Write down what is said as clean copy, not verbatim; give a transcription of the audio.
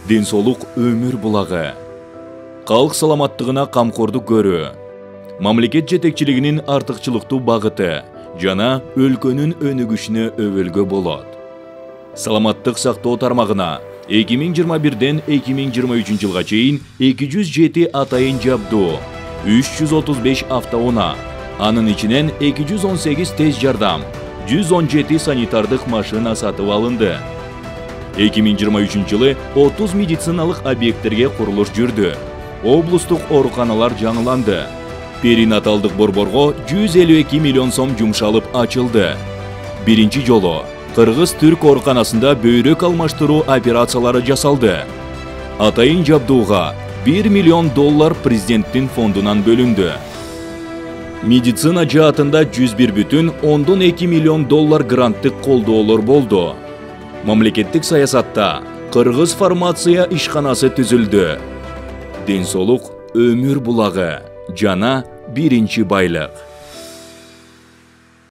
Денсаулык өмүр булагы. Халык саламаттыгына камкордук көрүү. Мамлекет жетекчилигинин артыкчылыктуу багыты жана өлкөнүн өнүгүшүнө өбөлгө болот. Саламаттык сактоо тармагына 2021ден 2023 жылга чейин 207 атайын жабдуу, 335 автоунаа, анын ичинен 218 тез жардам, 117 санитардык машина сатып алынды. 2023 жылы 30 медициналык объекттерге курулуш жүрдү. Облустук ооруканалар жаңыланды. Перинаталдык борборго 152 миллион сом жумшалып ачылды. Биринчи жолу Кыргыз-Түрк ооруканасында бөйрөк алмаштыруу операциялары жасалды. Атайын жабдууга $1 миллион президенттин фондунан бөлүндү. Медицина жаатында 101,2 миллион гранттык колдоолор болду. Мамлекеттик саясатта Кыргыз фармация ишканасы түзүлдү. Денсаулык өмүр булагы жана биринчи байлык.